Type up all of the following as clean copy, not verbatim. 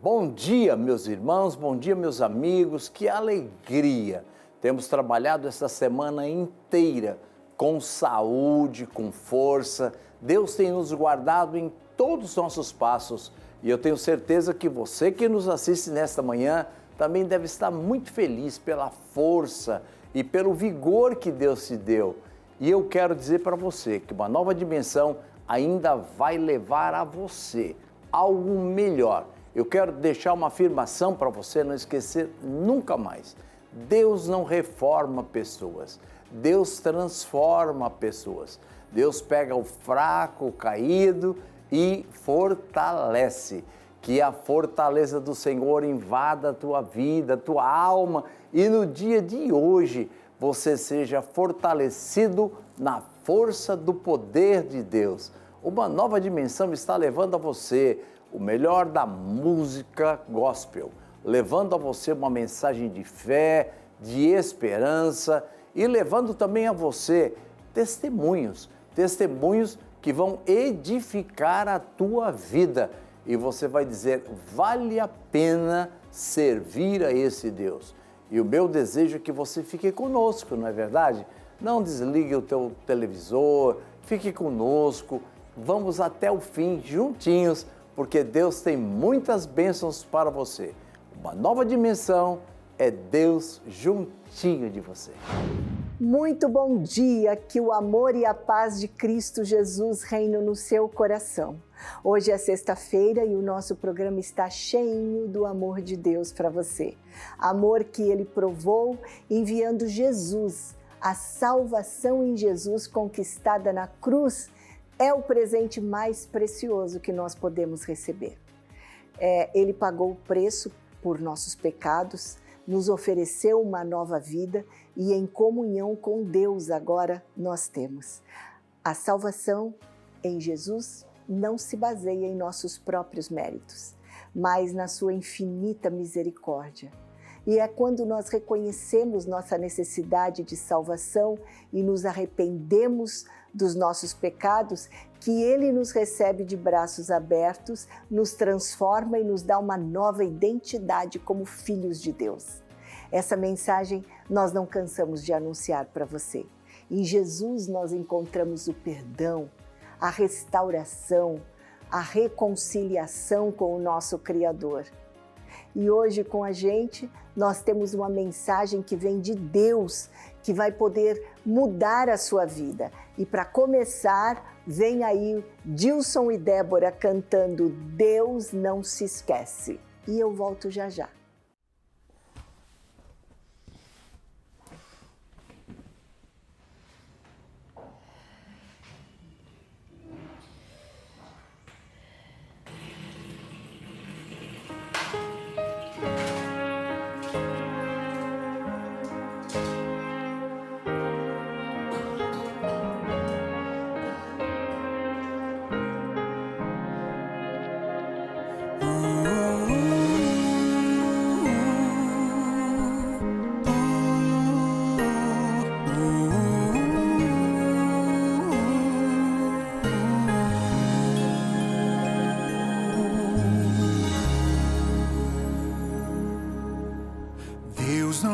Bom dia, meus irmãos, bom dia, meus amigos, que alegria! Temos trabalhado esta semana inteira com saúde, com força. Deus tem nos guardado em todos os nossos passos e eu tenho certeza que você que nos assiste nesta manhã também deve estar muito feliz pela força e pelo vigor que Deus te deu. E eu quero dizer para você que uma nova dimensão ainda vai levar a você algo melhor. Eu quero deixar uma afirmação para você não esquecer nunca mais. Deus não reforma pessoas, Deus transforma pessoas. Deus pega o fraco, o caído e fortalece. Que a fortaleza do Senhor invada a tua vida, a tua alma e no dia de hoje você seja fortalecido na força do poder de Deus. Uma nova dimensão está levando a você o melhor da música gospel, levando a você uma mensagem de fé, de esperança e levando também a você testemunhos que vão edificar a tua vida. E você vai dizer, vale a pena servir a esse Deus. E o meu desejo é que você fique conosco, não é verdade? Não desligue o teu televisor, fique conosco, vamos até o fim juntinhos, porque Deus tem muitas bênçãos para você. Uma nova dimensão é Deus juntinho de você. Muito bom dia, que o amor e a paz de Cristo Jesus reinem no seu coração. Hoje é sexta-feira e o nosso programa está cheio do amor de Deus para você. Amor que Ele provou enviando Jesus. A salvação em Jesus conquistada na cruz é o presente mais precioso que nós podemos receber. Ele pagou o preço por nossos pecados, nos ofereceu uma nova vida e em comunhão com Deus agora nós temos. A salvação em Jesus não se baseia em nossos próprios méritos, mas na sua infinita misericórdia. E é quando nós reconhecemos nossa necessidade de salvação e nos arrependemos dos nossos pecados, que Ele nos recebe de braços abertos, nos transforma e nos dá uma nova identidade como filhos de Deus. Essa mensagem nós não cansamos de anunciar para você. Em Jesus nós encontramos o perdão, a restauração, a reconciliação com o nosso Criador. E hoje com a gente nós temos uma mensagem que vem de Deus, que vai poder mudar a sua vida. E para começar, vem aí Dilson e Débora cantando Deus não se esquece. E eu volto já já.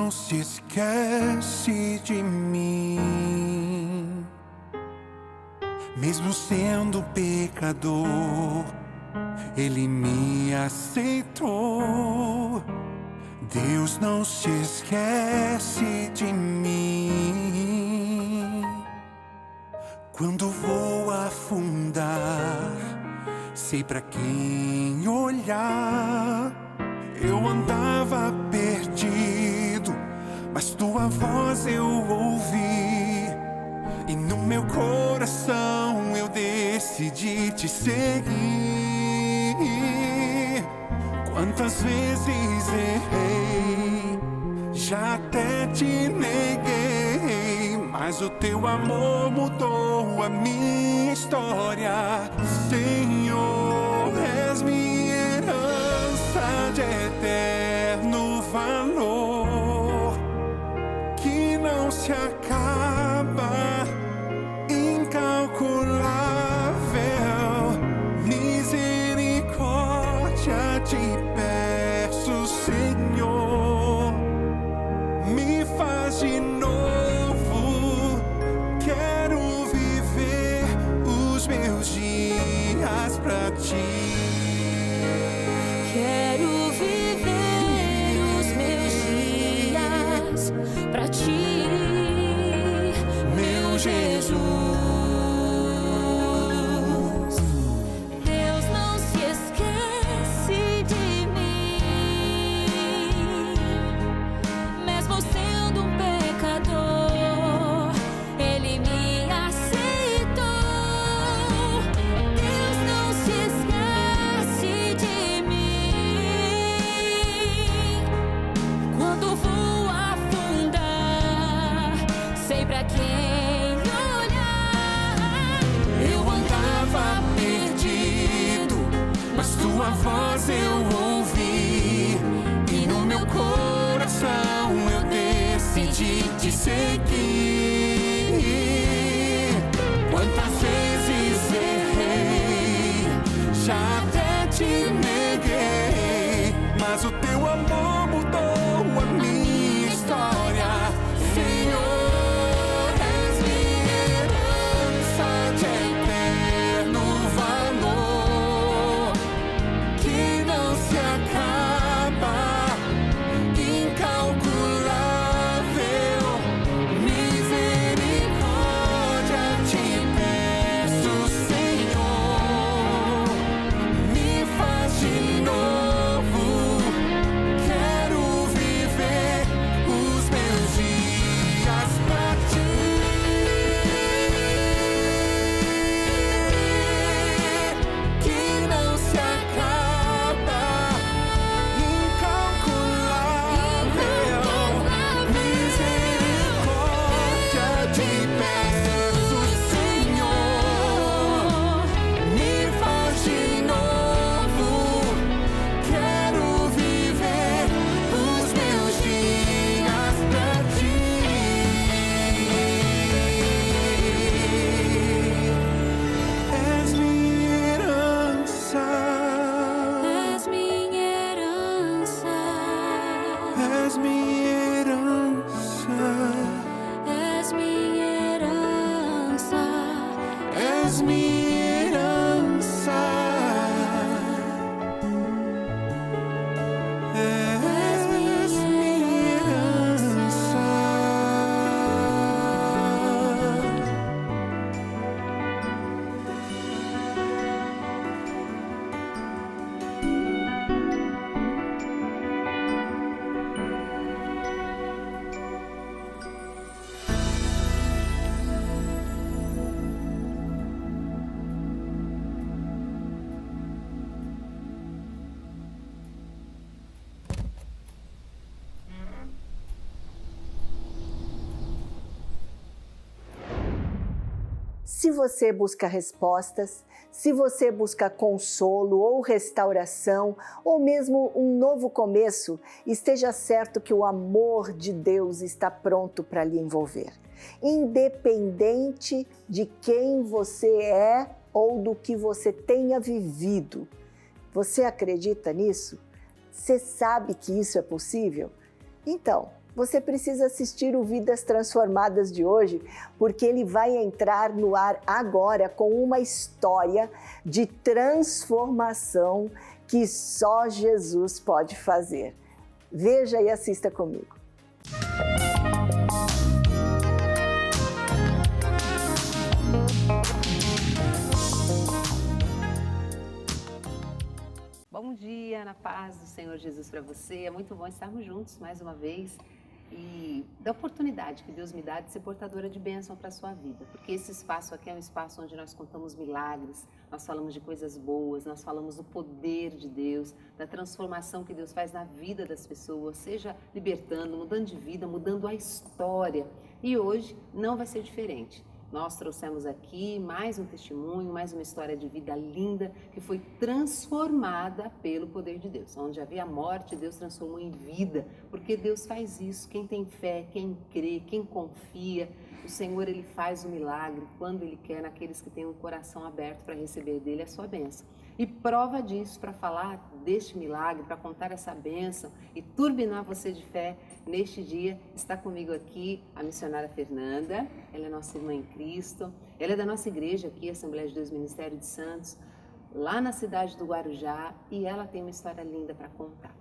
Se esquece de mim, mesmo sendo pecador, Ele me aceitou. Deus não se esquece de mim. Quando vou afundar, sei pra quem olhar. Eu andava perdido, mas tua voz eu ouvi, e no meu coração eu decidi te seguir. Quantas vezes errei, já até te neguei, mas o teu amor mudou a minha história. Senhor, és minha herança de eterno valor, que não se acaba, incalculável, misericórdia de peço, Senhor, me faz de novo. Quero viver os meus dias pra ti. Quero viver os meus dias pra ti, meu Jesus. Deus não se esquece de mim, mesmo sendo um pecador, Ele me aceitou. Deus não se esquece de mim. Quando vou afundar, sei pra quem olhar. Eu andava perdido, mas tua voz eu ouvi, e no meu coração eu decidi te seguir. Quantas vezes errei, já até te neguei, mas o teu amor mudou a minha história. Senhor, és minha herança de eterno valor, que não se acaba, incalculável. Misericórdia te peço, Senhor, me faz de novo. Quero viver os meus dias pra ti. Que não se acaba, incalculável. Misericórdia te peço, Senhor, me faz de novo. Quero viver os meus dias pra ti. És minha herança, És minha herança, és minha herança, és minha herança, és minha herança, és minha herança. Se você busca respostas, se você busca consolo ou restauração, ou mesmo um novo começo, esteja certo que o amor de Deus está pronto para lhe envolver. Independente de quem você é ou do que você tenha vivido. Você acredita nisso? Você sabe que isso é possível? Então, você precisa assistir o Vidas Transformadas de hoje, porque ele vai entrar no ar agora com uma história de transformação que só Jesus pode fazer. Veja e assista comigo. Bom dia, na paz do Senhor Jesus para você. É muito bom estarmos juntos mais uma vez e da oportunidade que Deus me dá de ser portadora de bênção para a sua vida. Porque esse espaço aqui é um espaço onde nós contamos milagres, nós falamos de coisas boas, nós falamos do poder de Deus, da transformação que Deus faz na vida das pessoas, seja libertando, mudando de vida, mudando a história. E hoje não vai ser diferente. Nós trouxemos aqui mais um testemunho, mais uma história de vida linda que foi transformada pelo poder de Deus. Onde havia morte, Deus transformou em vida, porque Deus faz isso. Quem tem fé, quem crê, quem confia, o Senhor ele faz o milagre quando Ele quer naqueles que têm um coração aberto para receber dele a sua bênção. E prova disso, para falar deste milagre, para contar essa bênção e turbinar você de fé neste dia, está comigo aqui a missionária Fernanda. Ela é nossa irmã em Cristo, ela é da nossa igreja aqui, Assembleia de Deus Ministério de Santos, lá na cidade do Guarujá, e ela tem uma história linda para contar.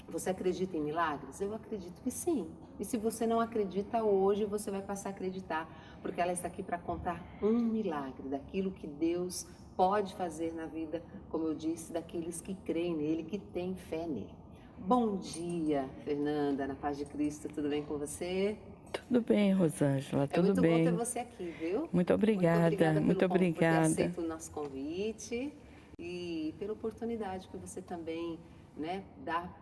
Você acredita em milagres? Eu acredito que sim. E se você não acredita hoje, você vai passar a acreditar, porque ela está aqui para contar um milagre, daquilo que Deus pode fazer na vida, como eu disse, daqueles que creem nele, que têm fé nele. Bom dia, Fernanda, na paz de Cristo, tudo bem com você? Tudo bem, Rosângela, tudo muito bem. bom ter você aqui, viu? Muito obrigada, muito obrigada. Por ter aceito o nosso convite e pela oportunidade que você também, né,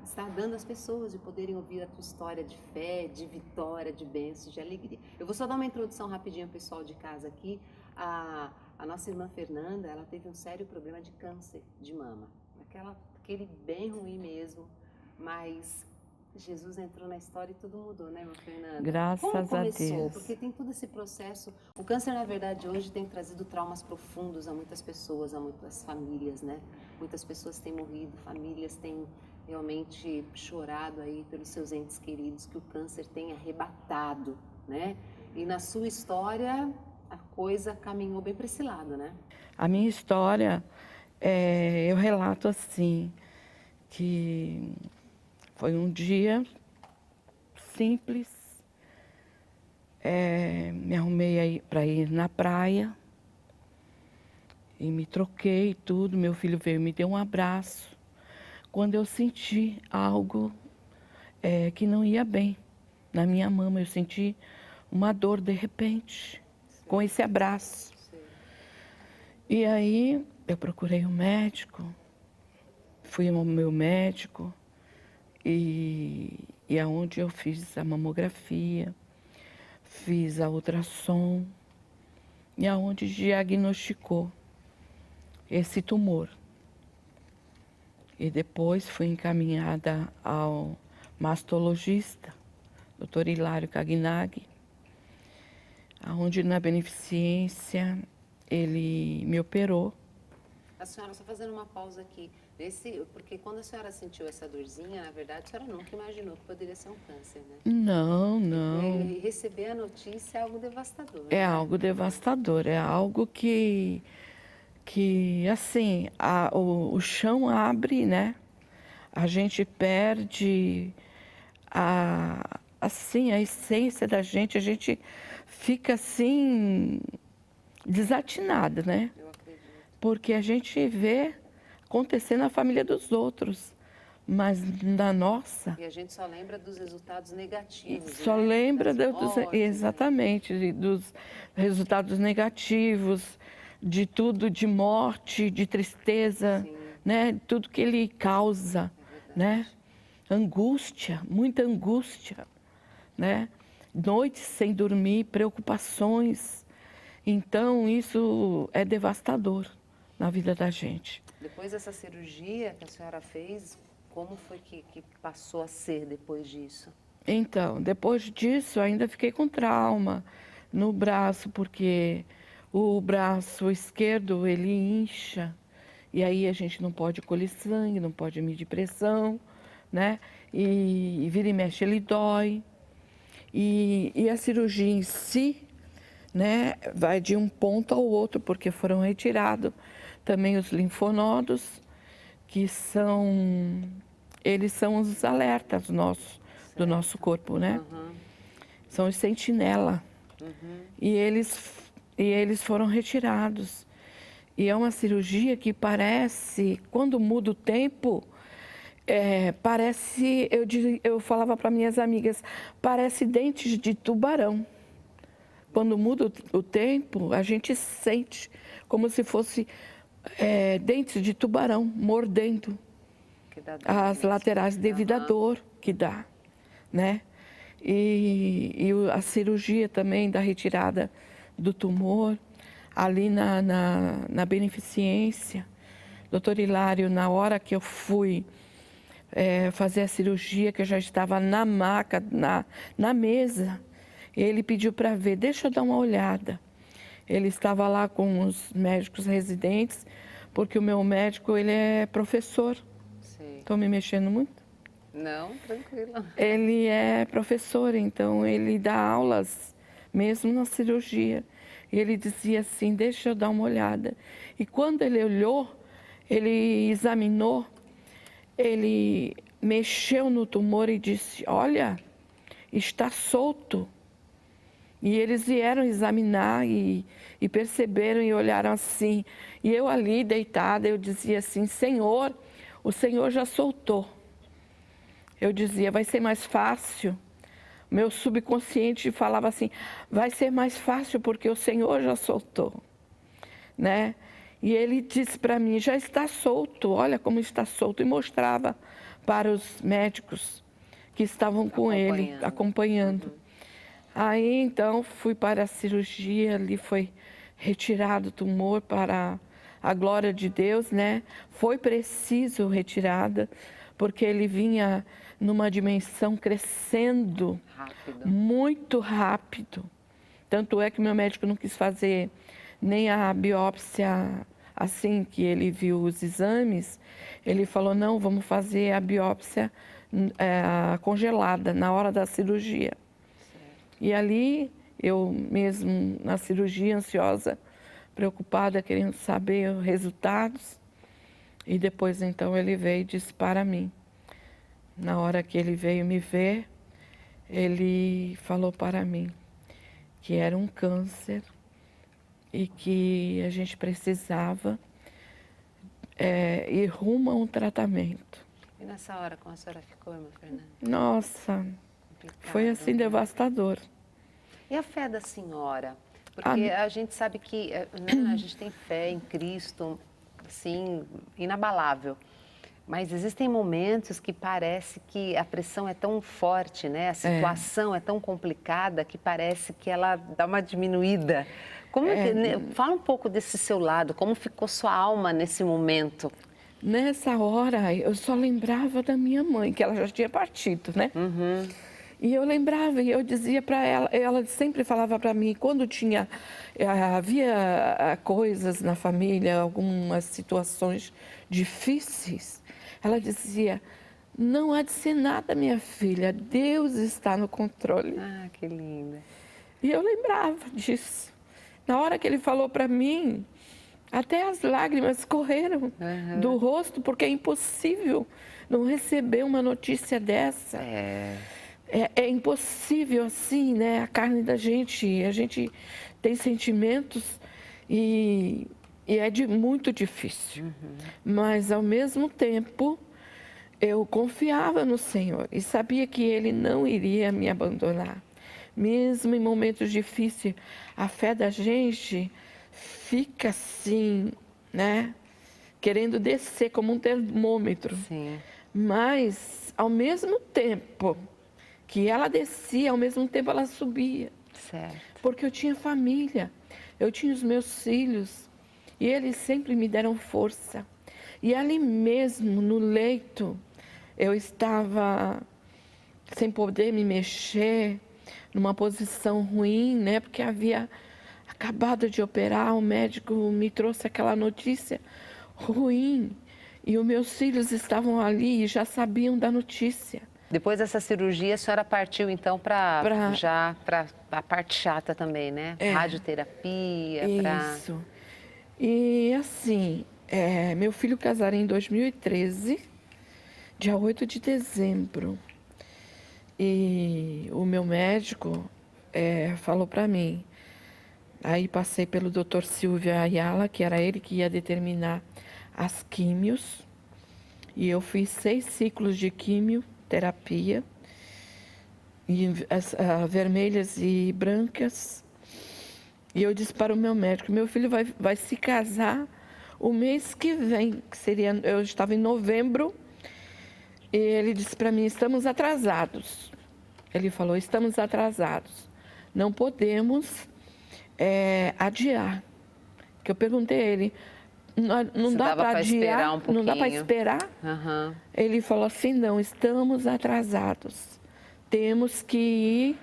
está dando às pessoas de poderem ouvir a tua história de fé, de vitória, de bênçãos, de alegria. Eu vou só dar uma introdução rapidinho ao pessoal de casa aqui. A nossa irmã Fernanda, ela teve um sério problema de câncer de mama, aquele bem ruim mesmo, mas Jesus entrou na história e tudo mudou, né, irmã Fernanda? Graças Como começou? a Deus. Porque tem todo esse processo. O câncer, na verdade, hoje tem trazido traumas profundos a muitas pessoas, a muitas famílias, né? Muitas pessoas têm morrido, famílias têm realmente chorado aí pelos seus entes queridos que o câncer tem arrebatado, né? E na sua história, a coisa caminhou bem para esse lado, né? A minha história, eu relato assim, que foi um dia simples, me arrumei para ir na praia e me troquei tudo, meu filho veio me deu um abraço, quando eu senti algo que não ia bem na minha mama, eu senti uma dor de repente, com esse abraço. E aí eu procurei um médico, fui ao meu médico, e aonde eu fiz a mamografia, fiz a ultrassom, e aonde diagnosticou esse tumor. E depois fui encaminhada ao mastologista, Dr. Hilário Cagnaghi, aonde na beneficência ele me operou. A senhora, só fazendo uma pausa aqui, porque quando a senhora sentiu essa dorzinha, na verdade, a senhora nunca imaginou que poderia ser um câncer, né? Não, não. E receber a notícia é algo devastador. É né? algo devastador, é algo que assim, o chão abre, né? A gente perde assim, a essência da gente, a gente fica assim, desatinada, né? Eu acredito. Porque a gente vê acontecer na família dos outros, mas na nossa... E a gente só lembra dos resultados negativos. Só né? lembra Das mortes, exatamente, dos resultados negativos, de tudo, de morte, de tristeza, né? Tudo que ele causa, né? Angústia, muita angústia, né? Noites sem dormir, preocupações. Então, isso é devastador na vida da gente. Depois dessa cirurgia que a senhora fez, como foi que passou a ser depois disso? Então, depois disso, ainda fiquei com trauma no braço, porque o braço esquerdo, ele incha, e aí a gente não pode colher sangue, não pode medir pressão, né? E vira e mexe, ele dói. E a cirurgia em si, né, vai de um ponto ao outro, porque foram retirados também os linfonodos, que eles são os alertas do nosso corpo, né? Uhum. São os sentinela. Uhum. E eles foram retirados. E é uma cirurgia que parece, quando muda o tempo, parece, eu falava para minhas amigas, parece dentes de tubarão. Quando muda o tempo, a gente sente como se fosse dentes de tubarão mordendo as laterais devido à dor que dá, né? E a cirurgia também da retirada do tumor, ali na beneficência. Doutor Hilário, na hora que eu fui fazer a cirurgia, que eu já estava na maca, na mesa, ele pediu para ver, deixa eu dar uma olhada. Ele estava lá com os médicos residentes, porque o meu médico, ele é professor. Sim. Estou me mexendo muito? Não, tranquilo. Ele é professor, então ele dá aulas, mesmo na cirurgia. E ele dizia assim, deixa eu dar uma olhada. E quando ele olhou, ele examinou, ele mexeu no tumor e disse, olha, está solto. E eles vieram examinar e perceberam e olharam assim. E eu ali deitada, eu dizia assim, Senhor, o Senhor já soltou. Eu dizia, vai ser mais fácil. Meu subconsciente falava assim, vai ser mais fácil porque o Senhor já soltou, né? E ele disse para mim, já está solto, olha como está solto. E mostrava para os médicos que estavam com ele, acompanhando. Aí então fui para a cirurgia, ali foi retirado o tumor para a glória de Deus, né? Foi preciso retirada, porque ele vinha numa dimensão crescendo muito rápido. Tanto é que meu médico não quis fazer nem a biópsia assim que ele viu os exames. Ele falou, não, vamos fazer a biópsia congelada na hora da cirurgia. E ali, eu mesmo na cirurgia, ansiosa, preocupada, querendo saber os resultados. E depois, então, ele veio e disse para mim. Na hora que ele veio me ver, ele falou para mim que era um câncer e que a gente precisava ir rumo a um tratamento. E nessa hora, como a senhora ficou, irmã Fernanda? Nossa, foi assim devastador. E a fé da senhora? Porque a gente sabe que a gente tem fé em Cristo, assim, inabalável. Mas existem momentos que parece que a pressão é tão forte, né? A situação é tão complicada que parece que ela dá uma diminuída. Fala um pouco desse seu lado, como ficou sua alma nesse momento? Nessa hora, eu só lembrava da minha mãe, que ela já tinha partido, né? Uhum. E eu lembrava, e eu dizia para ela sempre falava para mim, quando havia coisas na família, algumas situações difíceis, ela dizia, não há de ser nada, minha filha, Deus está no controle. Ah, que linda. E eu lembrava disso. Na hora que ele falou para mim, até as lágrimas correram do rosto, porque é impossível não receber uma notícia dessa. É impossível assim, né? A carne da gente, a gente tem sentimentos e é muito difícil. Mas, ao mesmo tempo, eu confiava no Senhor e sabia que Ele não iria me abandonar. Mesmo em momentos difíceis, a fé da gente fica assim, né? Querendo descer como um termômetro. Sim. Mas, ao mesmo tempo que ela descia, ao mesmo tempo ela subia. Certo. Porque eu tinha família, eu tinha os meus filhos e eles sempre me deram força. E ali mesmo, no leito, eu estava sem poder me mexer, numa posição ruim, né? Porque havia acabado de operar, o médico me trouxe aquela notícia ruim. E os meus filhos estavam ali e já sabiam da notícia. Depois dessa cirurgia, a senhora partiu então para a parte chata também, né? Radioterapia. Isso. E assim, meu filho casaria em 2013, dia 8 de dezembro. E o meu médico falou para mim, aí passei pelo Dr. Silvio Ayala, que era ele que ia determinar as químios. E eu fiz 6 ciclos de quimioterapia, vermelhas e brancas. E eu disse para o meu médico, meu filho vai se casar o mês que vem, que seria, eu estava em novembro, e ele disse para mim, estamos atrasados. Ele falou, estamos atrasados, não podemos adiar. Que eu perguntei a ele, não dá para adiar, não dá para esperar? Uhum. Ele falou assim, não, estamos atrasados. Temos que ir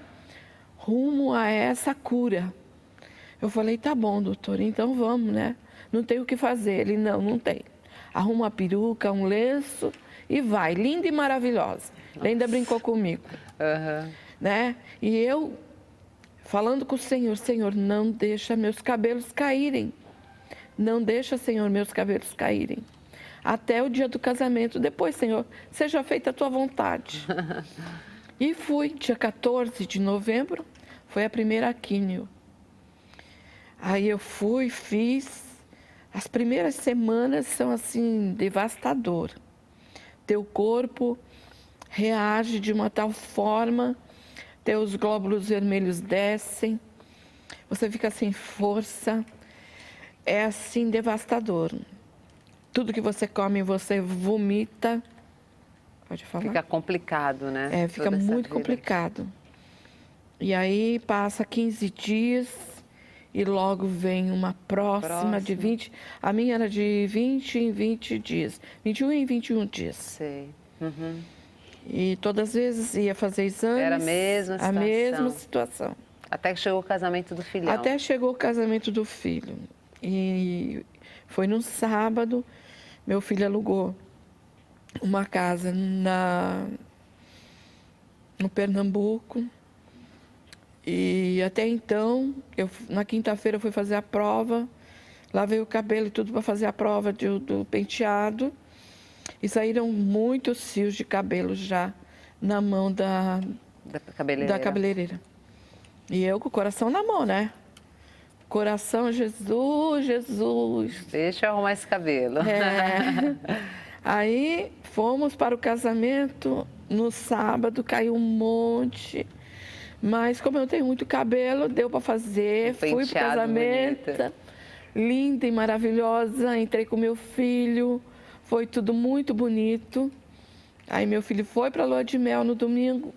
rumo a essa cura. Eu falei, tá bom, doutor, então vamos, né? Não tem o que fazer. Ele, não tem. Arruma uma peruca, um lenço e vai, linda e maravilhosa. Ela ainda brincou comigo, né? E eu falando com o Senhor, Senhor, não deixa meus cabelos caírem. Não deixa, Senhor, meus cabelos caírem. Até o dia do casamento. Depois, Senhor, seja feita a tua vontade. E fui, dia 14 de novembro, foi a primeira químio. Aí eu fui, fiz. As primeiras semanas são assim, devastadoras. Teu corpo reage de uma tal forma, teus glóbulos vermelhos descem, você fica sem força, é assim devastador. Tudo que você come, você vomita. Pode falar? Fica complicado, né? É, fica Toda essa muito vida. complicado. E aí passa 15 dias e logo vem uma próxima de 20. A minha era de 20 em 20 dias. 21 em 21 dias. Sei. E todas as vezes ia fazer exames. Era a mesma A situação. mesma situação. Até que chegou o casamento do filhão. Até chegou o casamento do filho. E foi num sábado, meu filho alugou uma casa no Pernambuco. E até então, na quinta-feira eu fui fazer a prova, lavei o cabelo e tudo para fazer a prova do penteado. E saíram muitos fios de cabelo já na mão da cabeleireira. E eu com o coração na mão, né? Coração, Jesus, Jesus. Deixa eu arrumar esse cabelo. É. Aí fomos para o casamento, no sábado caiu um monte. Mas como eu tenho muito cabelo, deu para fazer. Fui para o penteado casamento, bonito. linda e maravilhosa. Entrei com meu filho, foi tudo muito bonito. Aí meu filho foi para a lua de mel no domingo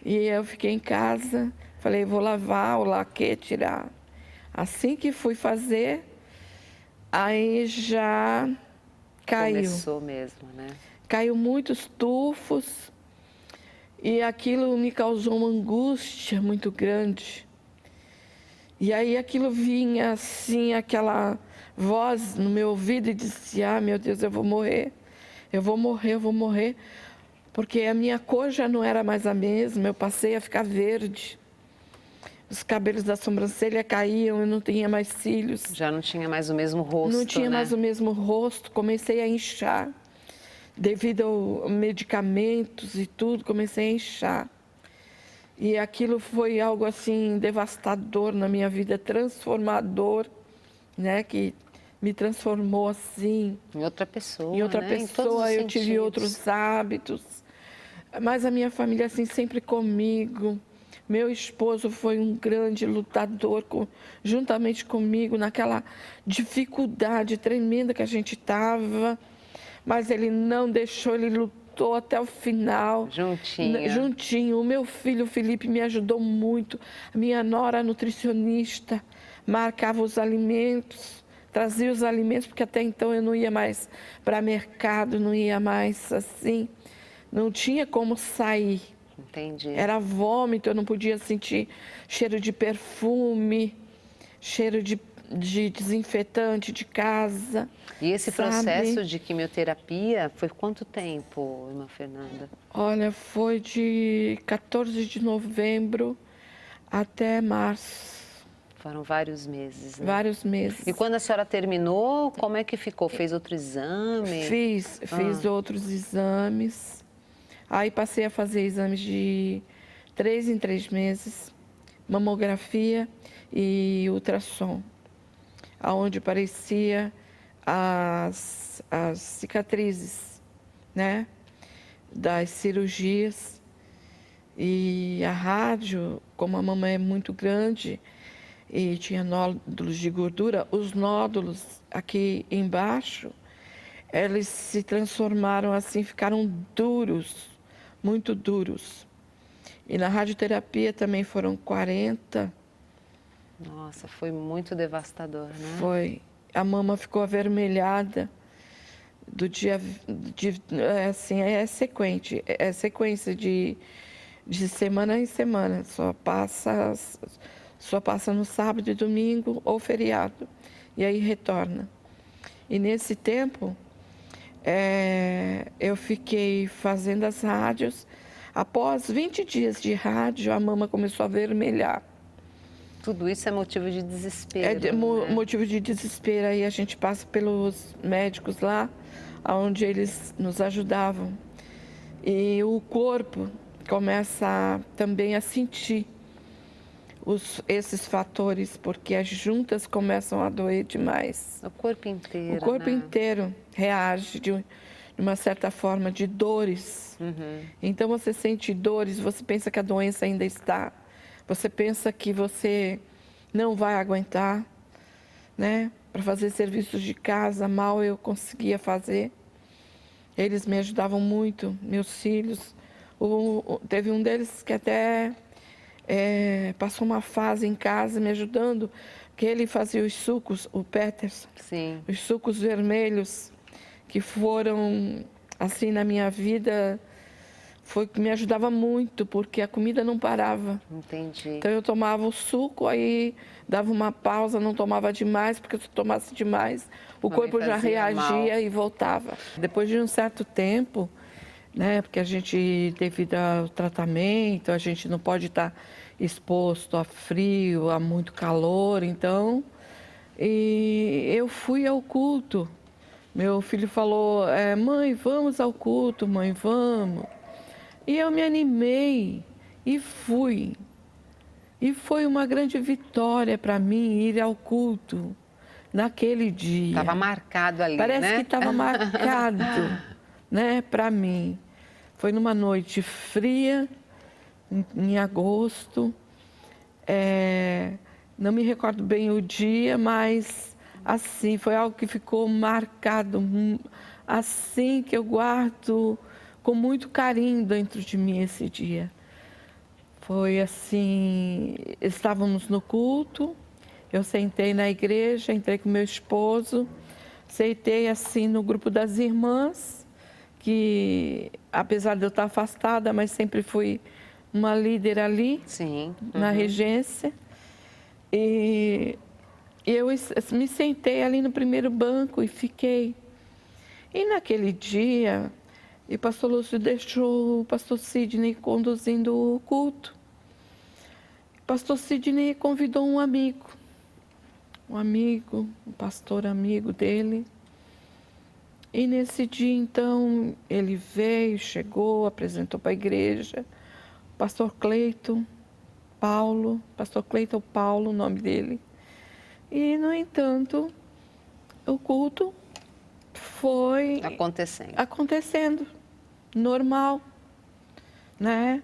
e eu fiquei em casa. Falei, vou lavar o laque, tirar. Assim que fui fazer, aí já caiu. Começou mesmo, né? Caiu muitos tufos e aquilo me causou uma angústia muito grande. E aí aquilo vinha assim, aquela voz no meu ouvido e dizia, meu Deus, eu vou morrer, eu vou morrer, eu vou morrer. Porque a minha cor já não era mais a mesma, eu passei a ficar verde. Os cabelos da sobrancelha caíam, eu não tinha mais cílios. Já não tinha mais o mesmo rosto, Não tinha mais o mesmo rosto, comecei a inchar. Devido a medicamentos e tudo, comecei a inchar. E aquilo foi algo assim devastador na minha vida, transformador, né? Que me transformou assim. Em outra pessoa, Em outra né? Em todos pessoa, os eu tive sentidos. outros hábitos. Mas a minha família assim sempre comigo. Meu esposo foi um grande lutador juntamente comigo naquela dificuldade tremenda que a gente estava. Mas ele não deixou, ele lutou até o final. Juntinho. Juntinho. O meu filho, o Felipe, me ajudou muito. A minha nora nutricionista marcava os alimentos, trazia os alimentos, porque até então eu não ia mais para mercado, não ia mais assim. Não tinha como sair. Entendi. Era vômito, eu não podia sentir cheiro de perfume, cheiro de desinfetante de casa. E esse sabe? processo de quimioterapia foi quanto tempo, irmã Fernanda? Olha, foi de 14 de novembro até março. Foram vários meses, né? Vários meses. E quando a senhora terminou, como é que ficou? Fez outro exame? Fiz outros exames. Aí passei a fazer exames de 3 em 3 meses, mamografia e ultrassom, aonde aparecia as cicatrizes, né, das cirurgias. E a rádio, como a mama é muito grande e tinha nódulos de gordura, os nódulos aqui embaixo, eles se transformaram assim, ficaram duros, muito duros. E na radioterapia também foram 40. Nossa, foi muito devastador, né? Foi. A mama ficou avermelhada do dia assim, é sequência de semana em semana. Só passa no sábado e domingo ou feriado. E aí retorna. E nesse tempo, eu fiquei fazendo as rádios. Após 20 dias de rádio, a mama começou a vermelhar. Tudo isso é motivo de desespero. Motivo de desespero. Aí a gente passa pelos médicos lá, onde eles nos ajudavam. E o corpo começa também a sentir esses fatores, porque as juntas começam a doer demais. O corpo inteiro. O corpo né? inteiro reage de uma certa forma de dores. Então você sente dores, você pensa que a doença ainda está. Você pensa que você não vai aguentar, né? Para fazer serviços de casa, mal eu conseguia fazer. Eles me ajudavam muito, meus filhos. Teve um deles que até passou uma fase em casa me ajudando, que ele fazia os sucos, o Peterson. Sim. Os sucos vermelhos, que foram, assim, na minha vida, foi que me ajudava muito, porque a comida não parava. Entendi. Então eu tomava o suco, aí dava uma pausa, não tomava demais, porque se eu tomasse demais, o corpo já reagia e voltava. Depois de um certo tempo, né, porque a gente, devido ao tratamento, a gente não pode estar exposto a frio, a muito calor, então, e eu fui ao culto. Meu filho falou, mãe, vamos ao culto, mãe, vamos. E eu me animei e fui. E foi uma grande vitória para mim ir ao culto naquele dia. Estava marcado ali, Parece né? que estava marcado, né, para mim. Foi numa noite fria, em agosto. Não me recordo bem o dia, mas assim, foi algo que ficou marcado, assim, que eu guardo com muito carinho dentro de mim esse dia. Foi assim, estávamos no culto, eu sentei na igreja, entrei com meu esposo, sentei assim no grupo das irmãs, que apesar de eu estar afastada, mas sempre fui uma líder ali, Sim. na regência. E eu me sentei ali no primeiro banco e fiquei. E naquele dia, o pastor Lúcio deixou o pastor Sidney conduzindo o culto. O pastor Sidney convidou um amigo, um pastor amigo dele. E nesse dia, então, ele veio, chegou, apresentou para a igreja, o pastor Cleiton Paulo, o nome dele. E, no entanto, o culto foi acontecendo, normal, né?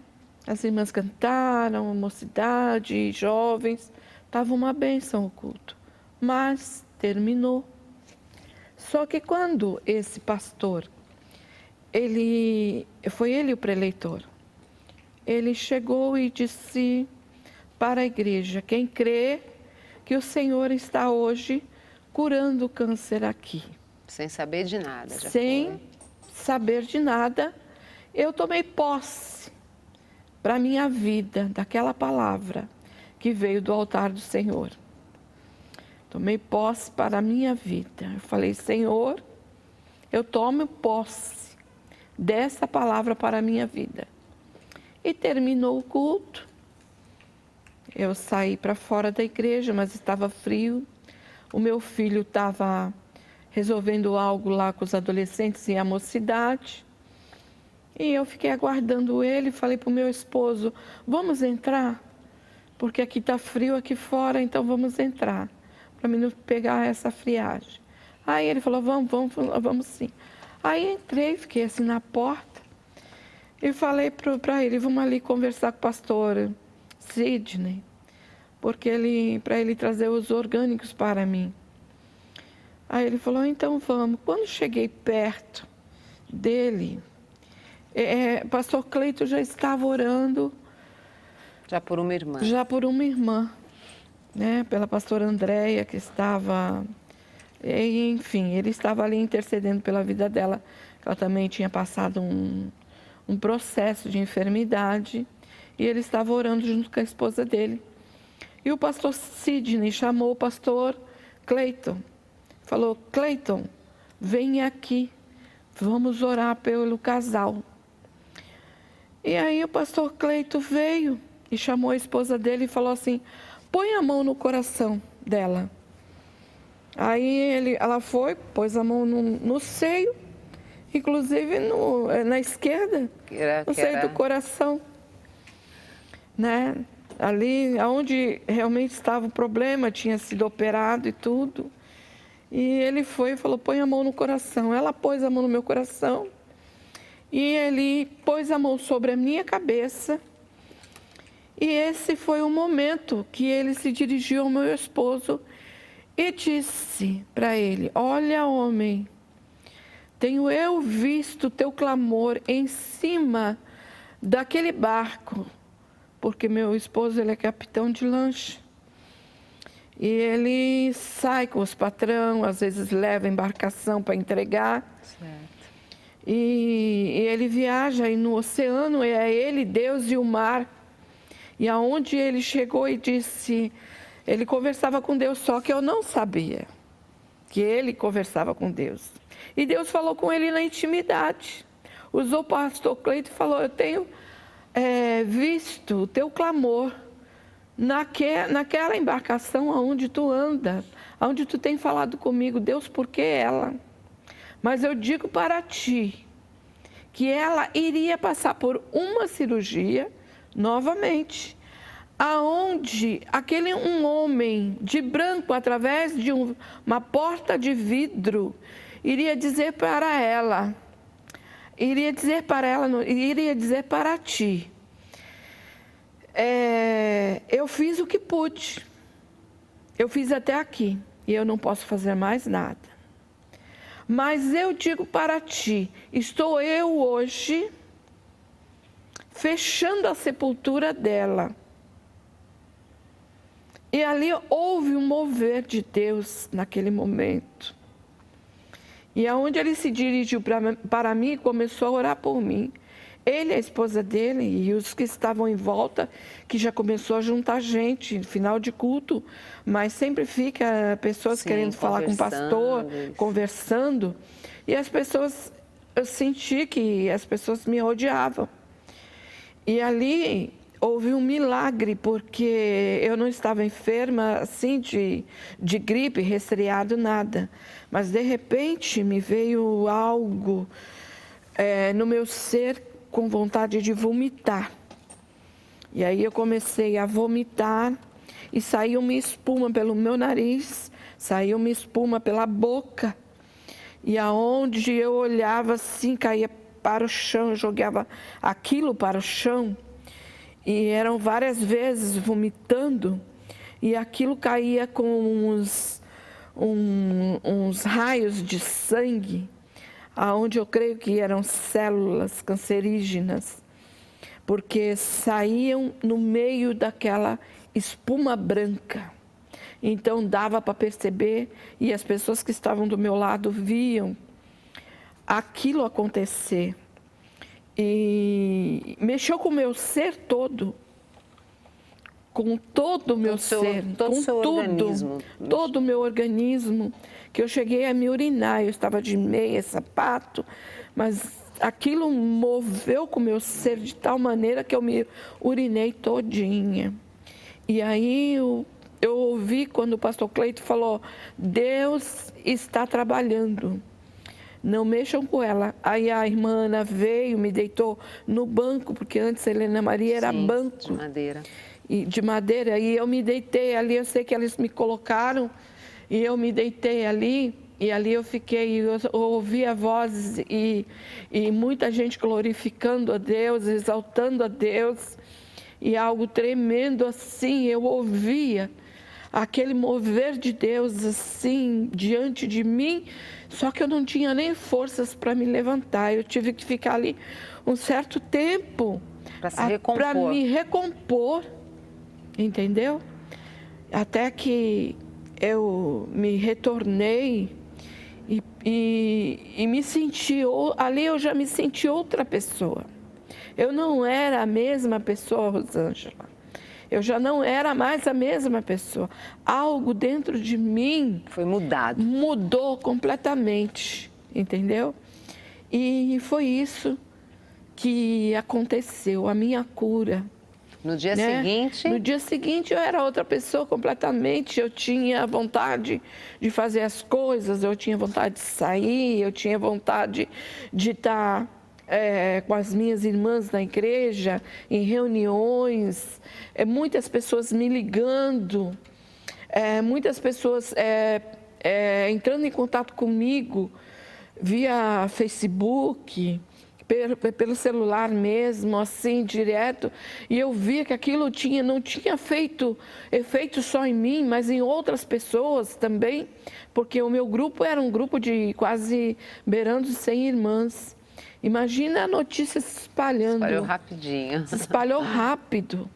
As irmãs cantaram, a mocidade, jovens, estava uma bênção o culto, mas terminou. Só que quando esse pastor, foi ele o preleitor, ele chegou e disse para a igreja, quem crê que o Senhor está hoje curando o câncer aqui. Sem saber de nada. Sem saber de nada, eu tomei posse para a minha vida daquela palavra que veio do altar do Senhor. Tomei posse para a minha vida. Eu falei, Senhor, eu tomo posse dessa palavra para a minha vida. E terminou o culto. Eu saí para fora da igreja, mas estava frio. O meu filho estava resolvendo algo lá com os adolescentes e a mocidade. E eu fiquei aguardando ele, falei para o meu esposo, vamos entrar? Porque aqui está frio aqui fora, então vamos entrar, para mim não pegar essa friagem. Aí ele falou, vamos sim. Aí entrei, fiquei assim na porta e falei para ele, vamos ali conversar com o pastor Sidney, porque para ele trazer os orgânicos para mim. Aí ele falou, então vamos. Quando cheguei perto dele, pastor Cleiton já estava orando. Já por uma irmã. Já por uma irmã, né? Pela pastora Andréia, que estava... Enfim, ele estava ali intercedendo pela vida dela. Ela também tinha passado um processo de enfermidade. E ele estava orando junto com a esposa dele. E o pastor Sidney chamou o pastor Cleiton. Falou, Cleiton, vem aqui, vamos orar pelo casal. E aí o pastor Cleito veio e chamou a esposa dele e falou assim, põe a mão no coração dela. Aí ela foi, pôs a mão no seio, inclusive na esquerda, no seio do coração, né? Ali onde realmente estava o problema, tinha sido operado e tudo. E ele foi e falou, põe a mão no coração. Ela pôs a mão no meu coração e ele pôs a mão sobre a minha cabeça. E esse foi o momento que ele se dirigiu ao meu esposo e disse para ele, olha, homem, tenho eu visto o teu clamor em cima daquele barco, porque meu esposo ele é capitão de lancha. E ele sai com os patrão, às vezes leva a embarcação para entregar. Certo. E ele viaja e no oceano é ele, Deus e o mar. E aonde ele chegou e disse, ele conversava com Deus, só que eu não sabia que ele conversava com Deus. E Deus falou com ele na intimidade. Usou o pastor Cleito e falou, eu tenho visto o teu clamor naquela embarcação onde tu anda, onde tu tem falado comigo, Deus, por que ela? Mas eu digo para ti que ela iria passar por uma cirurgia novamente, aonde um homem de branco, através de uma porta de vidro, iria dizer para ti, eu fiz o que pude, eu fiz até aqui e eu não posso fazer mais nada. Mas eu digo para ti, estou eu hoje fechando a sepultura dela. E ali houve um mover de Deus naquele momento. E aonde ele se dirigiu para mim, começou a orar por mim. Ele, a esposa dele e os que estavam em volta, que já começou a juntar gente, no final de culto, mas sempre fica pessoas querendo falar com o pastor, conversando. E as pessoas, eu senti que as pessoas me odiavam. E ali houve um milagre, porque eu não estava enferma, assim, de gripe, resfriado, nada. Mas, de repente, me veio algo no meu ser com vontade de vomitar. E aí eu comecei a vomitar e saiu uma espuma pelo meu nariz, saiu uma espuma pela boca. E aonde eu olhava assim, caía para o chão, eu jogava aquilo para o chão. E eram várias vezes vomitando, e aquilo caía com uns raios de sangue, aonde eu creio que eram células cancerígenas, porque saíam no meio daquela espuma branca. Então dava para perceber, e as pessoas que estavam do meu lado viam aquilo acontecer. E mexeu com o meu ser todo, com todo o meu ser, com tudo, todo o meu organismo, que eu cheguei a me urinar, eu estava de meia, sapato, mas aquilo moveu com o meu ser de tal maneira que eu me urinei todinha. E aí eu ouvi quando o pastor Cleito falou, Deus está trabalhando. Não mexam com ela. Aí a irmã Ana veio, me deitou no banco, porque antes a Helena Maria era banco. De madeira. De madeira. E eu me deitei ali, eu sei que eles me colocaram, e eu me deitei ali, e ali eu fiquei, eu ouvia vozes e muita gente glorificando a Deus, exaltando a Deus, e algo tremendo assim, eu ouvia aquele mover de Deus assim, diante de mim, só que eu não tinha nem forças para me levantar. Eu tive que ficar ali um certo tempo para me recompor, entendeu? Até que eu me retornei e me senti, ali eu já me senti outra pessoa. Eu não era a mesma pessoa, Rosângela. Eu já não era mais a mesma pessoa. Algo dentro de mim... Foi mudado. Mudou completamente, entendeu? E foi isso que aconteceu, a minha cura. No dia né? seguinte? No dia seguinte eu era outra pessoa completamente. Eu tinha vontade de fazer as coisas, eu tinha vontade de sair, eu tinha vontade de estar com as minhas irmãs na igreja, em reuniões, muitas pessoas me ligando, muitas pessoas entrando em contato comigo via Facebook, pelo celular mesmo, assim, direto, e eu via que aquilo não tinha feito efeito só em mim, mas em outras pessoas também, porque o meu grupo era um grupo de quase beirando 100 irmãs. Imagina a notícia se espalhando. Espalhou rapidinho. Se espalhou rápido,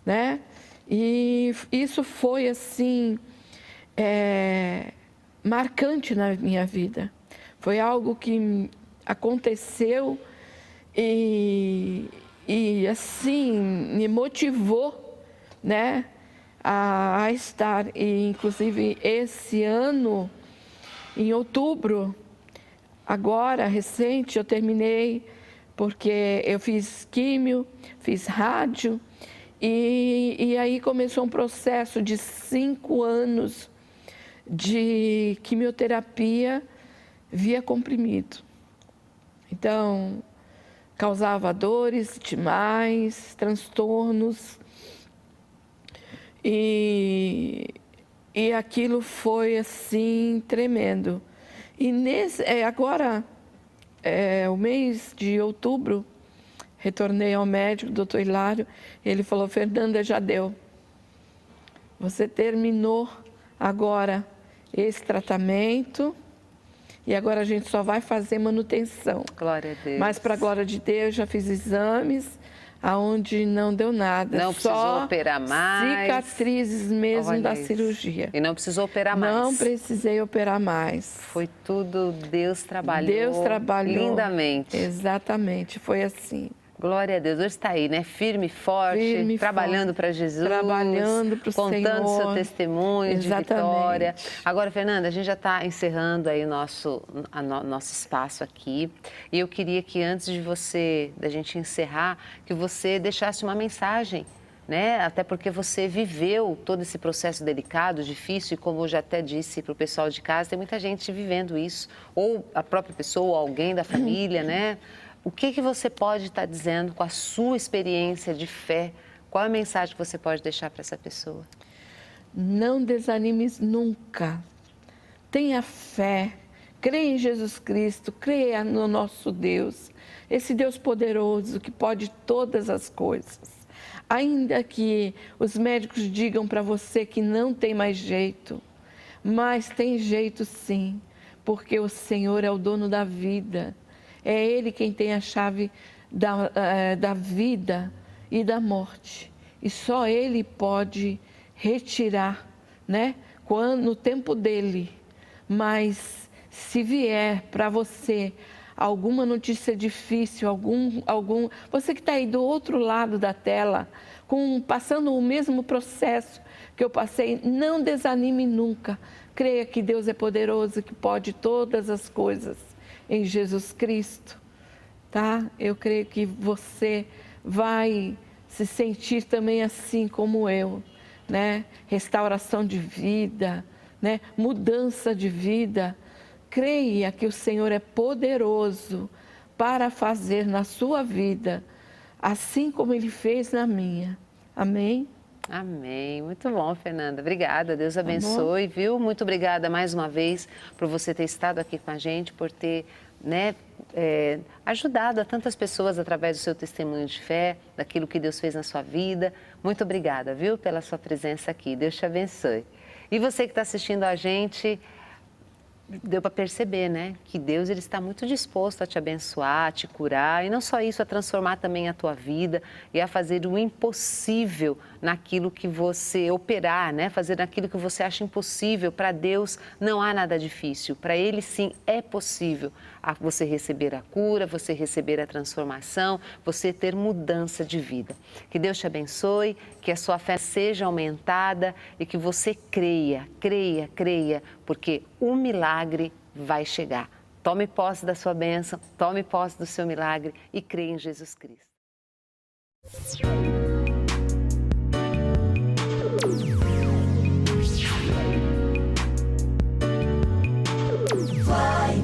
né? E isso foi, assim, marcante na minha vida. Foi algo que aconteceu e assim, me motivou, né, a estar. E, inclusive, esse ano, em outubro, agora, recente, eu terminei, porque eu fiz químio, fiz rádio, e aí começou um processo de 5 anos de quimioterapia via comprimido. Então, causava dores demais, transtornos, e aquilo foi, assim, tremendo. E agora, o mês de outubro, retornei ao médico, doutor Hilário, ele falou: Fernanda, já deu. Você terminou agora esse tratamento e agora a gente só vai fazer manutenção. Glória a Deus. Mas, para a glória de Deus, já fiz exames aonde não deu nada. Não precisou operar mais. Cicatrizes mesmo. Olha da isso. cirurgia. E não precisou operar mais. Não precisei operar mais. Foi tudo, Deus trabalhou. Deus trabalhou lindamente. Exatamente, foi assim. Glória a Deus. Hoje está aí, né? Firme e forte, trabalhando para Jesus. Trabalhando para o Senhor. Contando seu testemunho de vitória. Agora, Fernanda, a gente já está encerrando aí o nosso espaço aqui. E eu queria que antes da gente encerrar, que você deixasse uma mensagem, né? Até porque você viveu todo esse processo delicado, difícil, e como eu já até disse para o pessoal de casa, tem muita gente vivendo isso. Ou a própria pessoa, ou alguém da família, né? O que você pode estar dizendo com a sua experiência de fé? Qual é a mensagem que você pode deixar para essa pessoa? Não desanimes nunca. Tenha fé. Creia em Jesus Cristo. Creia no nosso Deus. Esse Deus poderoso que pode todas as coisas. Ainda que os médicos digam para você que não tem mais jeito, mas tem jeito sim, porque o Senhor é o dono da vida. É Ele quem tem a chave da vida e da morte. E só Ele pode retirar, né? No tempo dEle. Mas se vier para você alguma notícia difícil, você que está aí do outro lado da tela, passando o mesmo processo que eu passei, não desanime nunca. Creia que Deus é poderoso, que pode todas as coisas. Em Jesus Cristo, tá? Eu creio que você vai se sentir também assim como eu, né? Restauração de vida, né? Mudança de vida. Creia que o Senhor é poderoso para fazer na sua vida, assim como Ele fez na minha. Amém? Amém. Muito bom, Fernanda. Obrigada. Deus abençoe, viu? Muito obrigada mais uma vez por você ter estado aqui com a gente, por ter, né, ajudado a tantas pessoas através do seu testemunho de fé, daquilo que Deus fez na sua vida. Muito obrigada, viu, pela sua presença aqui. Deus te abençoe. E você que está assistindo a gente, deu para perceber, né, que Deus ele está muito disposto a te abençoar, a te curar, e não só isso, a transformar também a tua vida e a fazer o impossível naquilo que você operar, né, fazer naquilo que você acha impossível. Para Deus não há nada difícil, para Ele sim é possível você receber a cura, você receber a transformação, você ter mudança de vida. Que Deus te abençoe, que a sua fé seja aumentada e que você creia, porque o milagre vai chegar. Tome posse da sua bênção, tome posse do seu milagre e creia em Jesus Cristo. Vai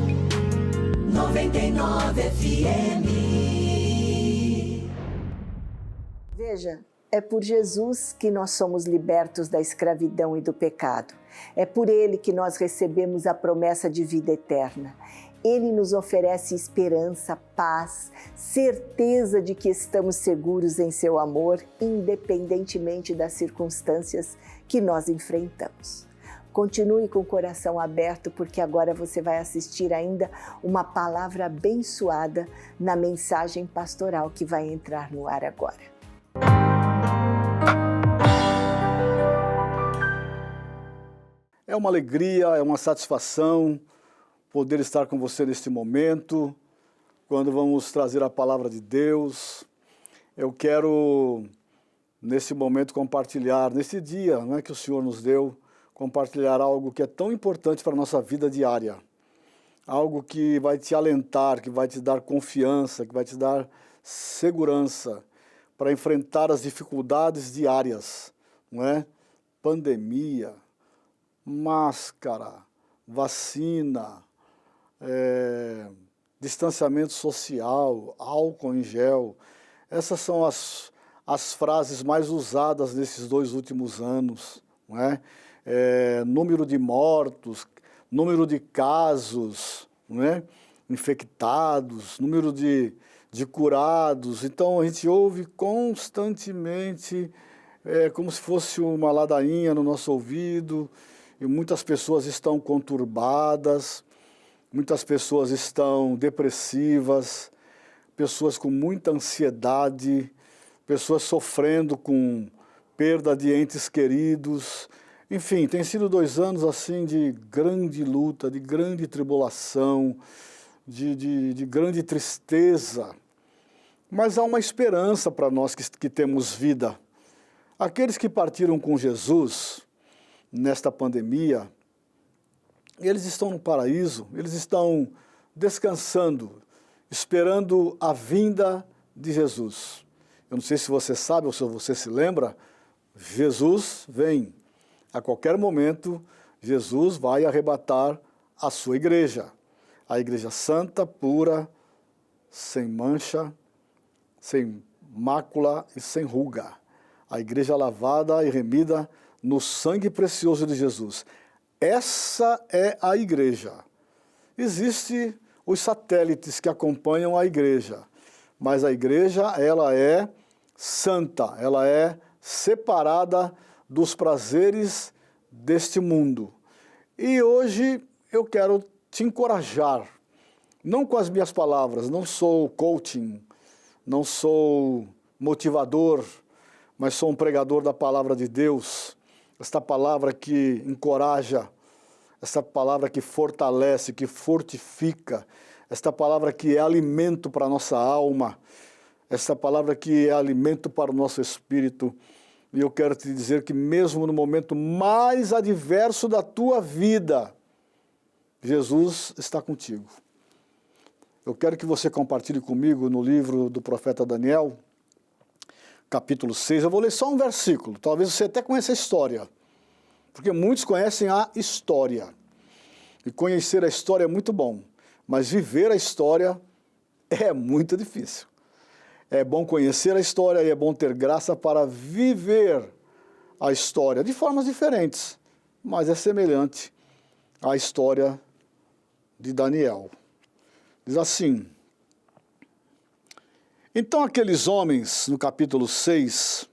99 FM. Veja, é por Jesus que nós somos libertos da escravidão e do pecado. É por Ele que nós recebemos a promessa de vida eterna. Ele nos oferece esperança, paz, certeza de que estamos seguros em seu amor, independentemente das circunstâncias que nós enfrentamos. Continue com o coração aberto, porque agora você vai assistir ainda uma palavra abençoada na mensagem pastoral que vai entrar no ar agora. É uma alegria, é uma satisfação poder estar com você neste momento, quando vamos trazer a palavra de Deus. Eu quero, nesse momento, compartilhar, nesse dia, né, que o Senhor nos deu, compartilhar algo que é tão importante para a nossa vida diária. Algo que vai te alentar, que vai te dar confiança, que vai te dar segurança para enfrentar as dificuldades diárias, não é? Pandemia, máscara, vacina, distanciamento social, álcool em gel. Essas são as frases mais usadas nesses 2 últimos anos, não é? Número de mortos, número de casos, não é? Infectados, número de curados. Então a gente ouve constantemente, como se fosse uma ladainha no nosso ouvido, e muitas pessoas estão conturbadas, muitas pessoas estão depressivas, pessoas com muita ansiedade, pessoas sofrendo com perda de entes queridos. Enfim, tem sido 2 anos assim de grande luta, de grande tribulação, de grande tristeza. Mas há uma esperança para nós que temos vida. Aqueles que partiram com Jesus nesta pandemia, eles estão no paraíso, eles estão descansando, esperando a vinda de Jesus. Eu não sei se você sabe ou se você se lembra, Jesus vem. A qualquer momento, Jesus vai arrebatar a sua igreja. A igreja santa, pura, sem mancha, sem mácula e sem ruga. A igreja lavada e remida no sangue precioso de Jesus. Essa é a igreja. Existem os satélites que acompanham a igreja, mas a igreja, ela é santa, ela é separada dos prazeres deste mundo. E hoje eu quero te encorajar, não com as minhas palavras, não sou coaching, não sou motivador, mas sou um pregador da palavra de Deus, esta palavra que encoraja, esta palavra que fortalece, que fortifica, esta palavra que é alimento para a nossa alma, esta palavra que é alimento para o nosso espírito. E eu quero te dizer que mesmo no momento mais adverso da tua vida, Jesus está contigo. Eu quero que você compartilhe comigo no livro do profeta Daniel, capítulo 6. Eu vou ler só um versículo, talvez você até conheça a história, porque muitos conhecem a história. E conhecer a história é muito bom, mas viver a história é muito difícil. É bom conhecer a história e é bom ter graça para viver a história de formas diferentes, mas é semelhante à história de Daniel. Diz assim: então aqueles homens, no capítulo 6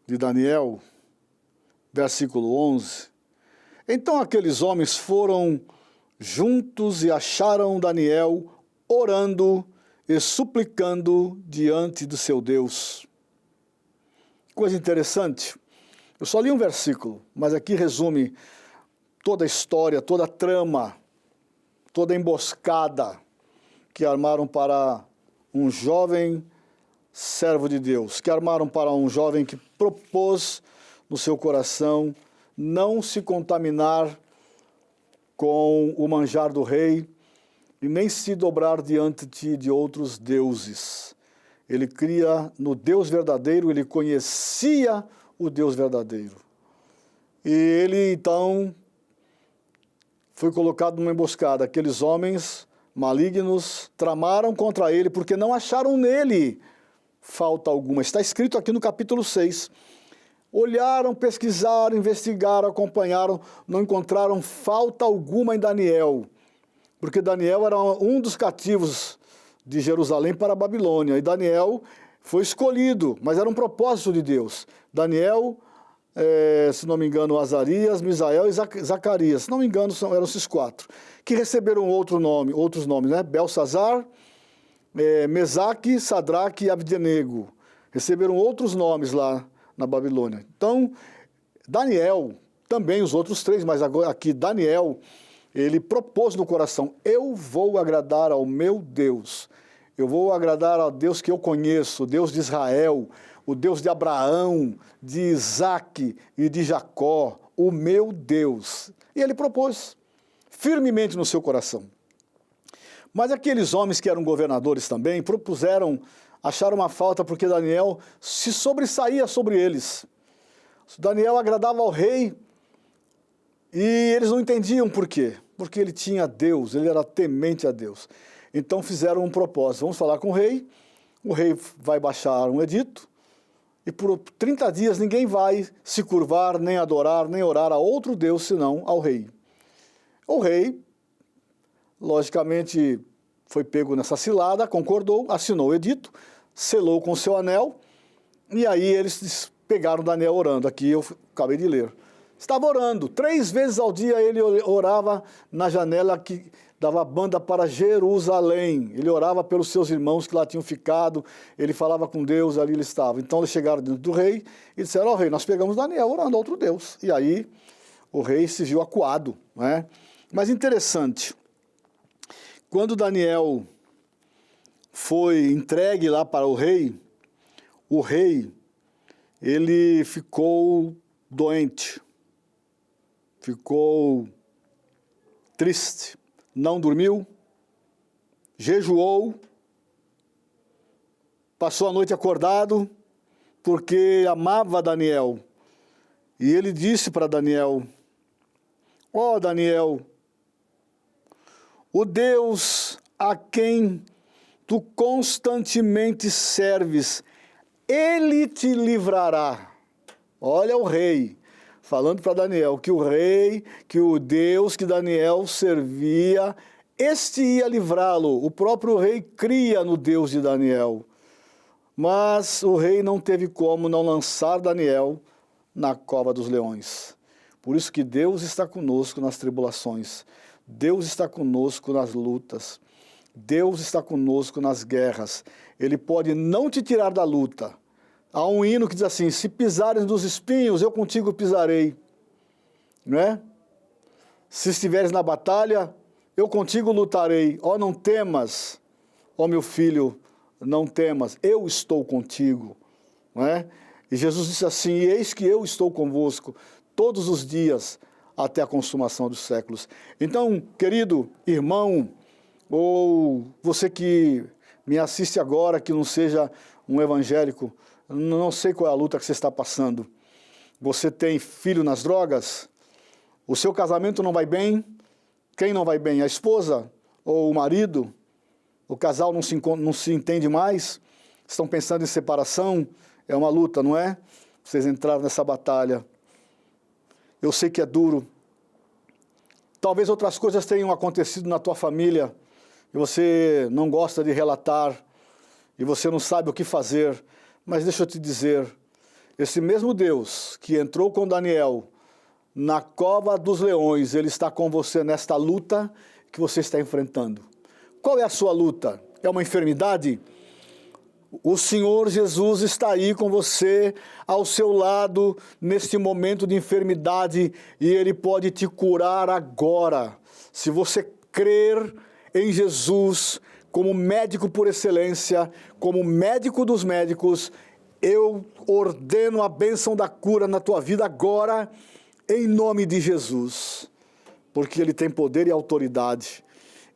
de Daniel, versículo 11, então aqueles homens foram juntos e acharam Daniel orando e suplicando diante do seu Deus. Coisa interessante, eu só li um versículo, mas aqui resume toda a história, toda a trama, toda a emboscada que armaram para um jovem servo de Deus, que armaram para um jovem que propôs no seu coração não se contaminar com o manjar do rei, e nem se dobrar diante de ti de outros deuses. Ele cria no Deus verdadeiro, ele conhecia o Deus verdadeiro. E ele, então, foi colocado numa emboscada. Aqueles homens malignos tramaram contra ele, porque não acharam nele falta alguma. Está escrito aqui no capítulo 6. Olharam, pesquisaram, investigaram, acompanharam, não encontraram falta alguma em Daniel, porque Daniel era um dos cativos de Jerusalém para a Babilônia, e Daniel foi escolhido, mas era um propósito de Deus. Daniel, se não me engano, Azarias, Misael e Zacarias, se não me engano, eram esses 4, que receberam outros nomes, né? Belsazar, Mesaque, Sadraque e Abdenego, receberam outros nomes lá na Babilônia. Então, Daniel, também os outros 3, mas agora aqui Daniel, ele propôs no coração, eu vou agradar ao meu Deus, eu vou agradar ao Deus que eu conheço, o Deus de Israel, o Deus de Abraão, de Isaque e de Jacó, o meu Deus. E ele propôs firmemente no seu coração. Mas aqueles homens que eram governadores também acharam uma falta porque Daniel se sobressaía sobre eles. Daniel agradava ao rei e eles não entendiam por quê. Porque ele tinha Deus, ele era temente a Deus. Então fizeram um propósito, vamos falar com o rei vai baixar um edito e por 30 dias ninguém vai se curvar, nem adorar, nem orar a outro Deus senão ao rei. O rei, logicamente, foi pego nessa cilada, concordou, assinou o edito, selou com seu anel, e aí eles pegaram Daniel orando. Aqui eu acabei de ler. Estava orando, 3 vezes ao dia ele orava na janela que dava banda para Jerusalém. Ele orava pelos seus irmãos que lá tinham ficado, ele falava com Deus, ali ele estava. Então eles chegaram dentro do rei e disseram, ó rei, nós pegamos Daniel orando a outro Deus. E aí o rei se viu acuado, né? Mas interessante, quando Daniel foi entregue lá para o rei, ele ficou doente, ficou triste, não dormiu, jejuou, passou a noite acordado, porque amava Daniel. E ele disse para Daniel, ó Daniel, o Deus a quem tu constantemente serves, ele te livrará. Olha o rei, falando para Daniel que o Deus que Daniel servia, este ia livrá-lo. O próprio rei cria no Deus de Daniel. Mas o rei não teve como não lançar Daniel na cova dos leões. Por isso que Deus está conosco nas tribulações. Deus está conosco nas lutas. Deus está conosco nas guerras. Ele pode não te tirar da luta. Há um hino que diz assim, se pisares nos espinhos, eu contigo pisarei. Não é? Se estiveres na batalha, eu contigo lutarei. Ó, não temas, ó meu filho, não temas, eu estou contigo. Não é? E Jesus disse assim, eis que eu estou convosco todos os dias até a consumação dos séculos. Então, querido irmão, ou você que me assiste agora, que não seja um evangélico, não sei qual é a luta que você está passando. Você tem filho nas drogas? O seu casamento não vai bem? Quem não vai bem? A esposa ou o marido? O casal não se entende mais? Estão pensando em separação? É uma luta, não é? Vocês entraram nessa batalha. Eu sei que é duro. Talvez outras coisas tenham acontecido na tua família e você não gosta de relatar e você não sabe o que fazer. Mas deixa eu te dizer, esse mesmo Deus que entrou com Daniel na cova dos leões, ele está com você nesta luta que você está enfrentando. Qual é a sua luta? É uma enfermidade? O Senhor Jesus está aí com você, ao seu lado, neste momento de enfermidade, e Ele pode te curar agora. Se você crer em Jesus como médico por excelência, como médico dos médicos, eu ordeno a bênção da cura na tua vida agora, em nome de Jesus, porque Ele tem poder e autoridade.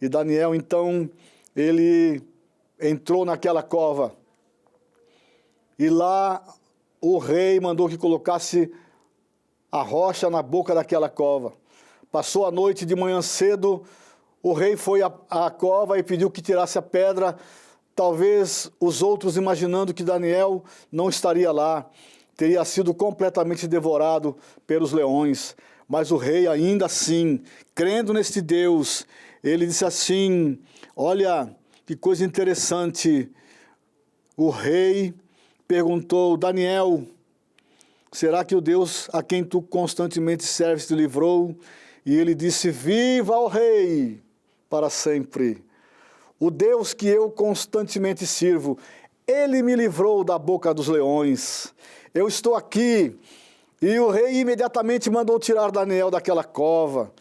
E Daniel, então, ele entrou naquela cova. E lá o rei mandou que colocasse a rocha na boca daquela cova. Passou a noite, de manhã cedo, o rei foi à cova e pediu que tirasse a pedra. Talvez os outros imaginando que Daniel não estaria lá, teria sido completamente devorado pelos leões. Mas o rei, ainda assim, crendo neste Deus, ele disse assim, olha, que coisa interessante. O rei perguntou, Daniel, será que o Deus a quem tu constantemente serves te livrou? E ele disse, viva o rei para sempre. O Deus que eu constantemente sirvo, ele me livrou da boca dos leões. Eu estou aqui. E o rei imediatamente mandou tirar Daniel daquela cova.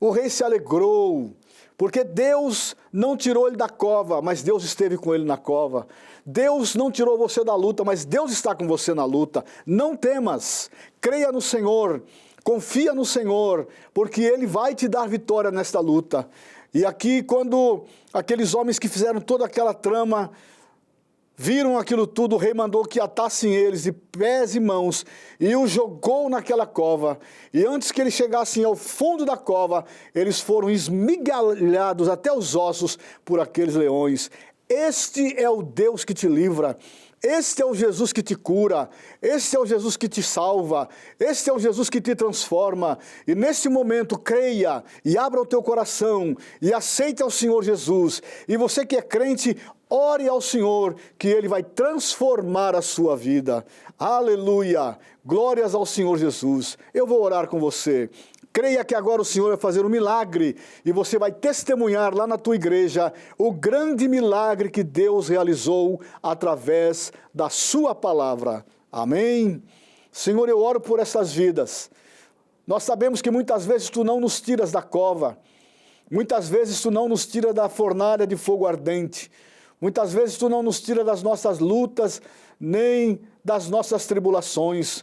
O rei se alegrou, porque Deus não tirou ele da cova, mas Deus esteve com ele na cova. Deus não tirou você da luta, mas Deus está com você na luta. Não temas, creia no Senhor, confia no Senhor, porque Ele vai te dar vitória nesta luta. E aqui, quando aqueles homens que fizeram toda aquela trama viram aquilo tudo, o rei mandou que atassem eles de pés e mãos e os jogou naquela cova. E antes que eles chegassem ao fundo da cova, eles foram esmigalhados até os ossos por aqueles leões. Este é o Deus que te livra. Este é o Jesus que te cura, este é o Jesus que te salva, este é o Jesus que te transforma. E nesse momento, creia e abra o teu coração e aceite ao Senhor Jesus. E você que é crente, ore ao Senhor, que Ele vai transformar a sua vida. Aleluia! Glórias ao Senhor Jesus. Eu vou orar com você. Creia que agora o Senhor vai fazer um milagre e você vai testemunhar lá na tua igreja o grande milagre que Deus realizou através da sua palavra. Amém? Senhor, eu oro por essas vidas. Nós sabemos que muitas vezes Tu não nos tiras da cova. Muitas vezes Tu não nos tira da fornalha de fogo ardente. Muitas vezes Tu não nos tira das nossas lutas, nem das nossas tribulações.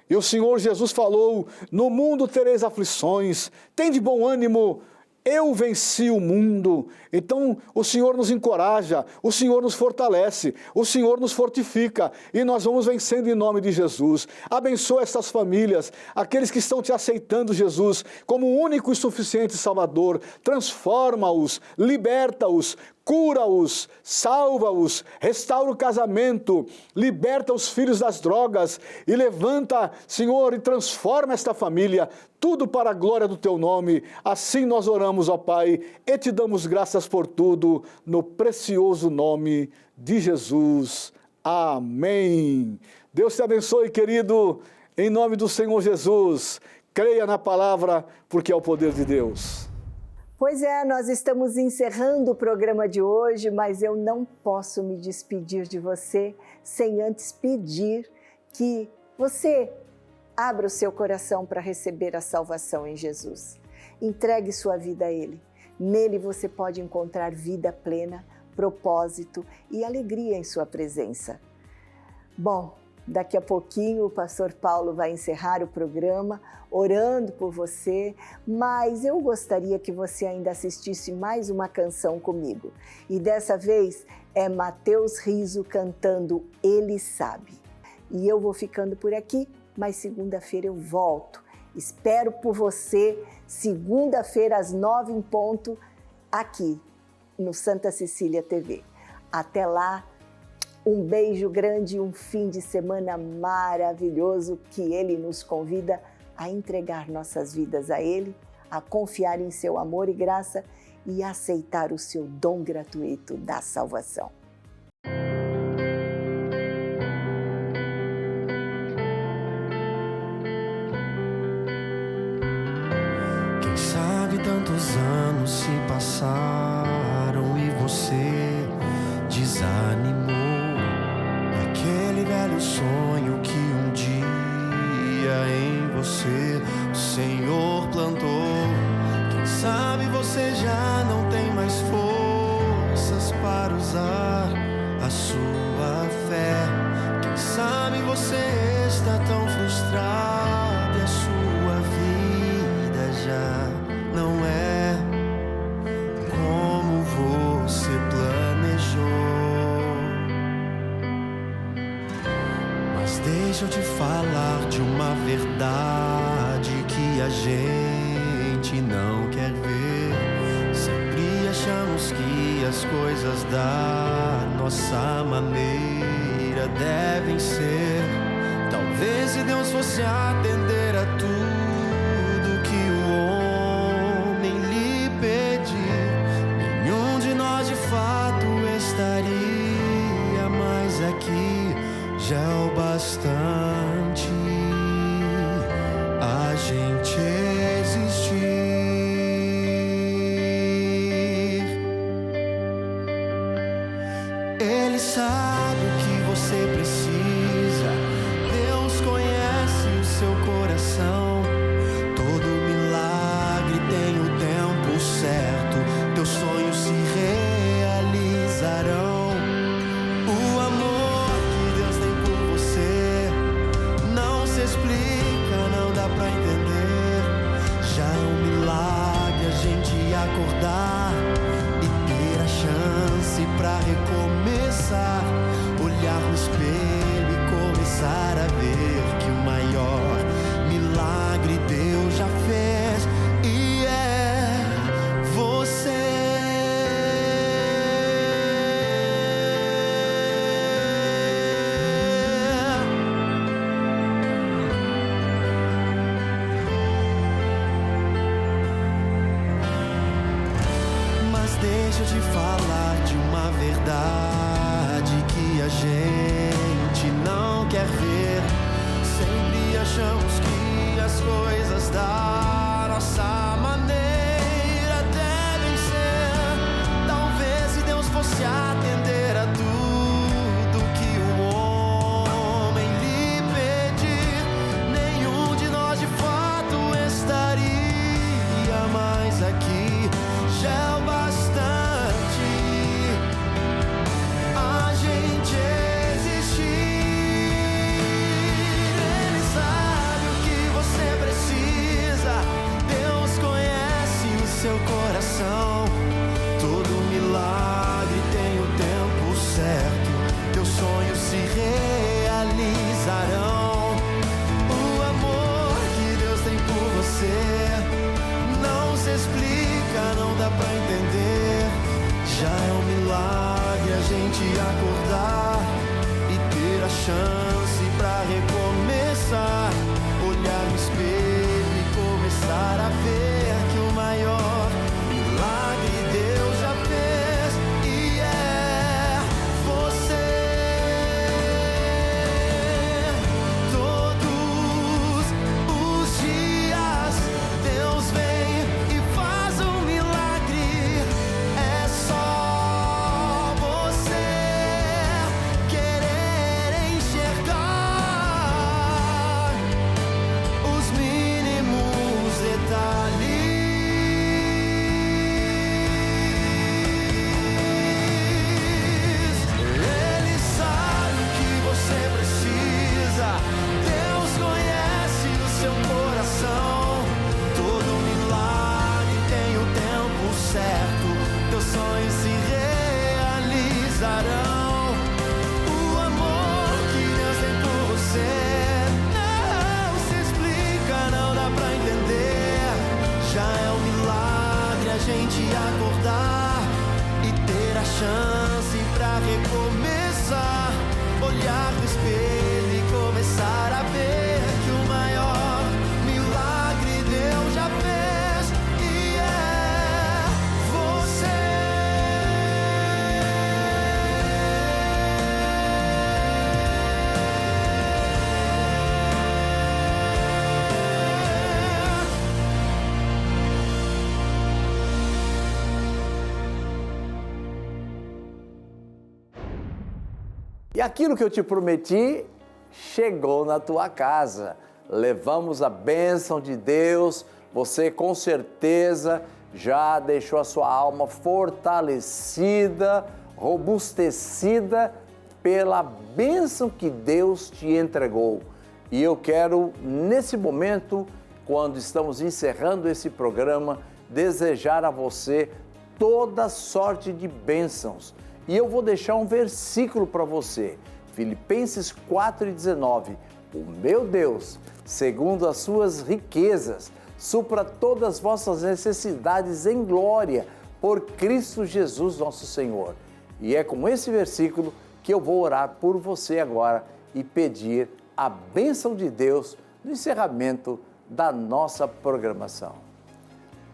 E o Senhor Jesus falou, no mundo tereis aflições, tende bom ânimo, eu venci o mundo. Então o Senhor nos encoraja, o Senhor nos fortalece, o Senhor nos fortifica e nós vamos vencendo em nome de Jesus. Abençoa essas famílias, aqueles que estão te aceitando, Jesus, como o único e suficiente Salvador. Transforma-os, liberta-os, cura-os, salva-os, restaura o casamento, liberta os filhos das drogas e levanta, Senhor, e transforma esta família, tudo para a glória do Teu nome. Assim nós oramos, ó Pai, e Te damos graças por tudo, no precioso nome de Jesus. Amém. Deus te abençoe, querido, em nome do Senhor Jesus. Creia na palavra, porque é o poder de Deus. Pois é, nós estamos encerrando o programa de hoje, mas eu não posso me despedir de você sem antes pedir que você abra o seu coração para receber a salvação em Jesus. Entregue sua vida a Ele. Nele você pode encontrar vida plena, propósito e alegria em sua presença. Bom, daqui a pouquinho o pastor Paulo vai encerrar o programa orando por você, mas eu gostaria que você ainda assistisse mais uma canção comigo. E dessa vez é Mateus Riso cantando Ele Sabe. E eu vou ficando por aqui, mas segunda-feira eu volto. Espero por você, segunda-feira às 9 em ponto, aqui no Santa Cecília TV. Até lá, um beijo grande e um fim de semana maravilhoso que Ele nos convida a entregar nossas vidas a Ele, a confiar em seu amor e graça e aceitar o seu dom gratuito da salvação. Quem sabe tantos anos se passaram e você desanimou. Aquele velho sonho que um dia em você o Senhor plantou. Quem sabe você já não tem mais forças para usar a sua fé. Quem sabe você está tão frustrado e a sua vida já não é como deixa eu te falar de uma verdade que a gente não quer ver. Sempre achamos que as coisas da nossa maneira devem ser. Talvez se Deus fosse atender a tudo que o homem lhe pedir, nenhum de nós de fato estaria mais aqui. Já é o bastante a gente existir. Ele sabe o que você precisa. Deus conhece o seu coração. Todo milagre tem o tempo certo. Teus sonhos se realizarão. O amor que Deus tem por você não se explica, não dá pra entender. Já é um milagre a gente acordar e ter a chance pra recomeçar. Olhar no espelho e começar a ver que o maior milagre Deus já fez. E é você. Mas deixa eu te falar de uma verdade que a gente não quer ver. Sempre achamos que as coisas da nossa maneira devem ser. Talvez se Deus fosse atender a tudo que o homem lhe pedir, nenhum de nós de fato estaria mais aqui. Já é o bastante a gente existir. Ele sabe o que você precisa. Deus conhece o seu coração. Todo milagre tem o tempo certo. Teus sonhos se realizarão. O amor que Deus tem por você não se explica, não dá pra entender. Já é um milagre a gente acordar e ter a chance pra recomeçar. Olhar no espelho e começar a ver que o maior milagre Deus já fez. E é você. Todos os dias Deus vem e faz um milagre. É só você querer enxergar os mínimos detalhes. Ele sabe o que você precisa. Deus conhece o seu coração. Todo milagre tem o tempo certo. Teus sonhos se realizarão. O amor que Deus tem por você não se explica, não dá pra entender. Já é um milagre a gente acordar e ter a chance pra recomeçar. Olhar no espelho e começar a ver que o maior milagre Deus já fez. E é você. E aquilo que eu te prometi chegou na tua casa. Levamos a bênção de Deus. Você com certeza já deixou a sua alma fortalecida, robustecida pela bênção que Deus te entregou. E eu quero, nesse momento, quando estamos encerrando esse programa, desejar a você toda sorte de bênçãos. E eu vou deixar um versículo para você. Filipenses 4,19. O meu Deus, segundo as suas riquezas, supra todas as vossas necessidades em glória, por Cristo Jesus nosso Senhor. E é com esse versículo que eu vou orar por você agora e pedir a bênção de Deus no encerramento da nossa programação.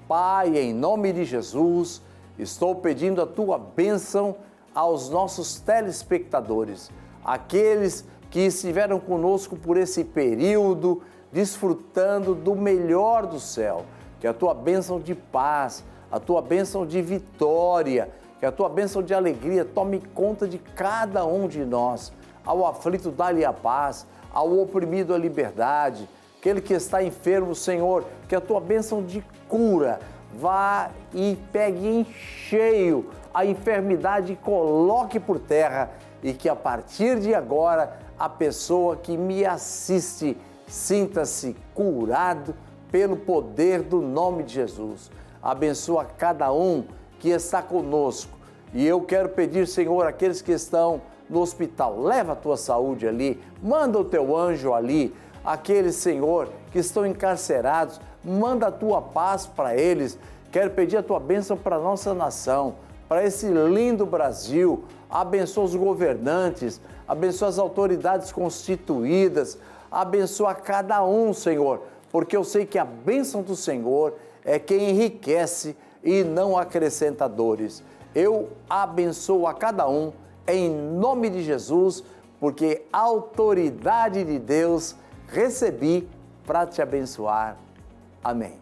Pai, em nome de Jesus, estou pedindo a tua bênção aos nossos telespectadores, aqueles que estiveram conosco por esse período, desfrutando do melhor do céu. Que a tua bênção de paz, a tua bênção de vitória, que a tua bênção de alegria tome conta de cada um de nós. Ao aflito, dá-lhe a paz, ao oprimido, a liberdade. Aquele que está enfermo, Senhor, que a tua bênção de cura vá e pegue em cheio a enfermidade e coloque por terra, e que a partir de agora a pessoa que me assiste sinta-se curado pelo poder do nome de Jesus. Abençoa cada um que está conosco. E eu quero pedir, Senhor, aqueles que estão no hospital, leva a tua saúde ali, manda o teu anjo ali. Aqueles, Senhor, que estão encarcerados, manda a tua paz para eles. Quero pedir a tua bênção para a nossa nação, para esse lindo Brasil. Abençoa os governantes, abençoa as autoridades constituídas, abençoa cada um, Senhor, porque eu sei que a bênção do Senhor é quem enriquece e não acrescenta dores. Eu abençoo a cada um em nome de Jesus, porque a autoridade de Deus recebi para te abençoar. Amém.